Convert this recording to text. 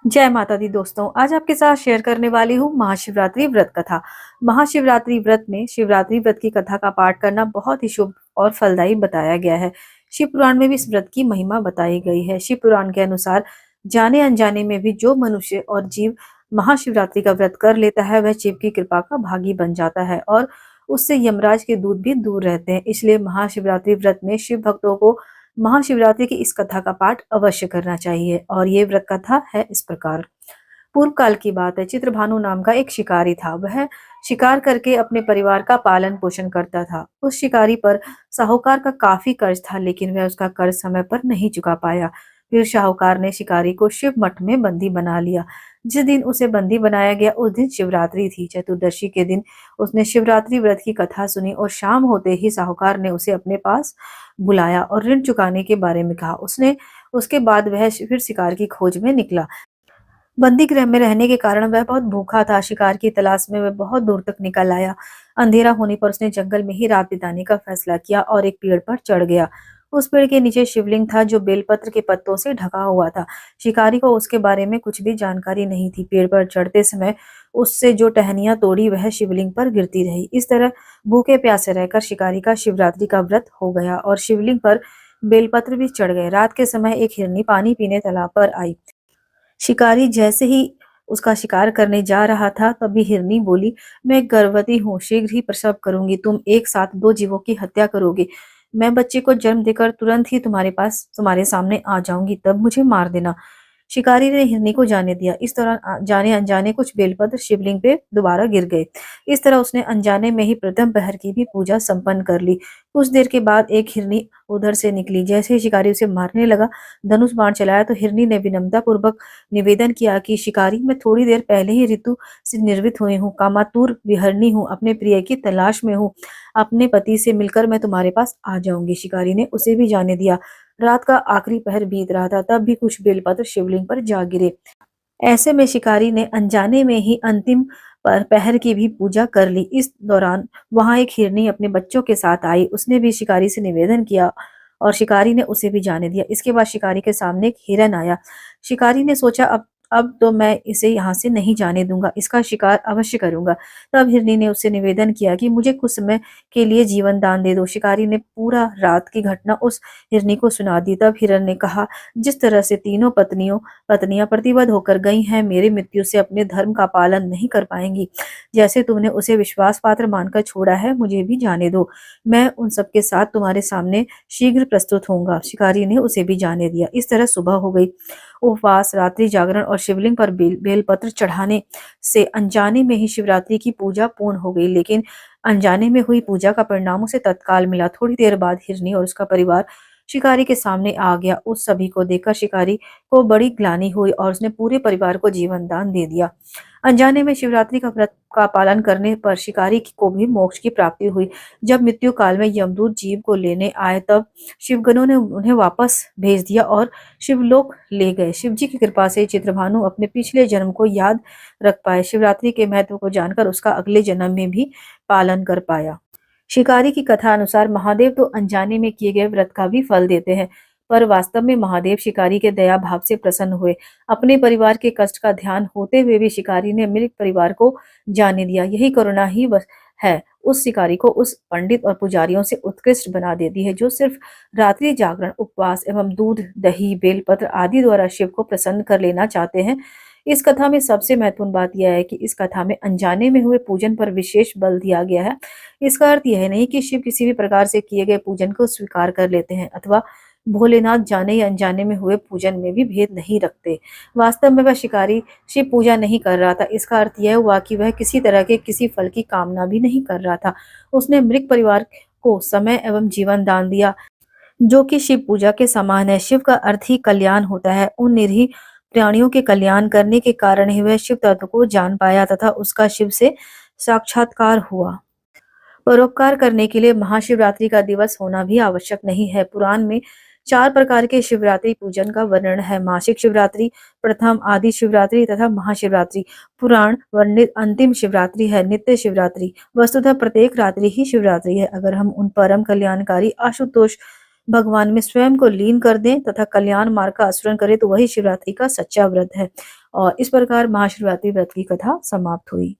जय माता दी दोस्तों, आज आपके साथ शेयर करने वाली हूँ महाशिवरात्रि व्रत कथा। महाशिवरात्रि व्रत में शिवरात्रि व्रत की कथा का पाठ करना बहुत ही शुभ और फलदायी बताया गया है। शिव पुराण में भी इस व्रत की महिमा बताई गई है। शिव पुराण के अनुसार जाने अनजाने में भी जो मनुष्य और जीव महाशिवरात्रि का व्रत कर लेता है वह शिव की कृपा का भागी बन जाता है और उससे यमराज के दूत भी दूर रहते हैं। इसलिए महाशिवरात्रि व्रत में शिव भक्तों को महाशिवरात्रि की इस कथा का पाठ अवश्य करना चाहिए और ये व्रत कथा है इस प्रकार। पूर्व काल की बात है। चित्रभानु नाम का एक शिकारी था। वह शिकार करके अपने परिवार का पालन पोषण करता था। उस शिकारी पर साहूकार का काफी कर्ज था, लेकिन वह उसका कर्ज समय पर नहीं चुका पाया। फिर साहूकार ने शिकारी को शिव मठ में बंदी बना लिया। जिस दिन उसे बंदी बनाया गया उस दिन शिवरात्रि थी। चतुर्दशी के दिन उसने शिवरात्रि व्रत की कथा सुनी और शाम होते ही साहूकार ने उसे अपने पास बुलाया और ऋण चुकाने के बारे में कहा। उसने उसके बाद वह फिर शिकार की खोज में निकला। बंदी गृह में रहने के कारण वह बहुत भूखा था। शिकार की तलाश में वह बहुत दूर तक निकल आया। अंधेरा होने पर उसने जंगल में ही रात बिताने का फैसला किया और एक पेड़ पर चढ़ गया। उस पेड़ के नीचे शिवलिंग था जो बेलपत्र के पत्तों से ढका हुआ था। शिकारी को उसके बारे में कुछ भी जानकारी नहीं थी। पेड़ पर चढ़ते समय उससे जो टहनियां तोड़ी वह शिवलिंग पर गिरती रही। इस तरह भूखे प्यासे रहकर शिकारी का शिवरात्रि का व्रत हो गया और शिवलिंग पर बेलपत्र भी चढ़ गए। रात के समय एक हिरनी पानी पीने तालाब पर आई। शिकारी जैसे ही उसका शिकार करने जा रहा था तभी हिरनी बोली, मैं गर्भवती हूँ, शीघ्र ही प्रसव करूंगी। तुम एक साथ दो जीवों की हत्या करोगे। मैं बच्चे को जन्म देकर तुरंत ही तुम्हारे सामने आ जाऊंगी, तब मुझे मार देना। शिकारी ने हिरनी को जाने दिया। इस दौरान जाने अनजाने कुछ बेलपत्र शिवलिंग पे दोबारा गिर गए। इस तरह उसने अनजाने में ही प्रथम पहर की भी पूजा संपन्न कर ली। कुछ देर के बाद एक हिरनी उधर से निकली। जैसे ही शिकारी उसे मारने लगा, धनुष बाण चलाया तो हिरनी ने विनम्रता पूर्वक निवेदन किया कि शिकारी, मैं थोड़ी देर पहले ही ऋतु से निर्वित हुई हूँ, कामातुर विहरणी हूँ, अपने प्रिय की तलाश में हूँ। अपने पति से मिलकर मैं तुम्हारे पास आ जाऊंगी। शिकारी ने उसे भी जाने दिया। रात का आखिरी पहर बीत रहा था, तब भी कुछ बेलपत्र शिवलिंग पर जा गिरे। ऐसे में शिकारी ने अनजाने में ही अंतिम पर पहर की भी पूजा कर ली। इस दौरान वहां एक हिरनी अपने बच्चों के साथ आई। उसने भी शिकारी से निवेदन किया और शिकारी ने उसे भी जाने दिया। इसके बाद शिकारी के सामने एक हिरन आया। शिकारी ने सोचा, अब तो मैं इसे यहाँ से नहीं जाने दूंगा, इसका शिकार अवश्य करूंगा। तब हिरनी ने उससे निवेदन किया कि मुझे कुछ समय के लिए जीवन दान दे दो। शिकारी ने पूरा रात की घटना उस हिरनी को सुना दी। तब हिरन ने कहा, जिस तरह से तीनों पत्नियां प्रतिबद्ध होकर गई हैं, मेरी मृत्यु से अपने धर्म का पालन नहीं कर पाएंगी। जैसे तुमने उसे विश्वास पात्र मानकर छोड़ा है, मुझे भी जाने दो। मैं उन सबके साथ तुम्हारे सामने शीघ्र प्रस्तुत होऊंगा। शिकारी ने उसे भी जाने दिया। इस तरह सुबह हो गई। उपवास, रात्रि जागरण और शिवलिंग पर बेलपत्र चढ़ाने से अनजाने में ही शिवरात्रि की पूजा पूर्ण हो गई। लेकिन अनजाने में हुई पूजा का परिणाम उसे तत्काल मिला। थोड़ी देर बाद हिरनी और उसका परिवार शिकारी के सामने आ गया। उस सभी को देखकर शिकारी को बड़ी ग्लानि हुई और उसने पूरे परिवार को जीवन दान दे दिया। अनजाने में शिवरात्रि का व्रत का पालन करने पर शिकारी को भी मोक्ष की प्राप्ति हुई। जब मृत्यु काल में यमदूत जीव को लेने आए तब शिवगणों ने उन्हें वापस भेज दिया और शिवलोक ले गए। शिवजी की कृपा से चित्रभानु अपने पिछले जन्म को याद रख पाए। शिवरात्रि के महत्व को जानकर उसका अगले जन्म में भी पालन कर पाया। शिकारी की कथा अनुसार महादेव तो अनजाने में किए गए व्रत का भी फल देते हैं, पर वास्तव में महादेव शिकारी के दया भाव से प्रसन्न हुए। अपने परिवार के कष्ट का ध्यान होते हुए भी शिकारी ने मृत परिवार को जाने दिया। यही करुणा ही है उस शिकारी को उस पंडित और पुजारियों से उत्कृष्ट बना देती है जो सिर्फ रात्रि जागरण, उपवास एवं दूध, दही, बेलपत्र आदि द्वारा शिव को प्रसन्न कर लेना चाहते हैं। इस कथा में सबसे महत्वपूर्ण बात यह है कि इस कथा में अनजाने में हुए पूजन पर विशेष बल दिया गया है। इसका अर्थ यह नहीं कि शिव किसी भी प्रकार से किए गए पूजन को स्वीकार कर लेते हैं अथवा भोलेनाथ जाने या अनजाने में हुए पूजन में भी भेद नहीं रखते। वास्तव में वह शिकारी शिव पूजा नहीं कर रहा था। इसका अर्थ यह हुआ कि वह किसी तरह के किसी फल की कामना भी नहीं कर रहा था। उसने मृत परिवार को समय एवं जीवन दान दिया, जो कि शिव पूजा के समान है। शिव का अर्थ ही कल्याण होता है। उन निरीह प्राणियों के कल्याण करने के कारण ही वह शिव तत्व को जान पाया तथा उसका शिव से साक्षात्कार हुआ। परोपकार करने के लिए महाशिवरात्रि का दिवस होना भी आवश्यक नहीं है। पुराण में 4 प्रकार के शिवरात्रि पूजन का वर्णन है। मासिक शिवरात्रि, प्रथम, आदि शिवरात्रि तथा महाशिवरात्रि। पुराण वर्णित अंतिम शिवरात्रि है नित्य शिवरात्रि। वस्तुतः प्रत्येक रात्रि ही शिवरात्रि है। अगर हम उन परम कल्याणकारी आशुतोष भगवान में स्वयं को लीन कर दें तथा कल्याण मार्ग का आचरण करें तो वही शिवरात्रि का सच्चा व्रत है। और इस प्रकार महाशिवरात्रि व्रत की कथा समाप्त हुई।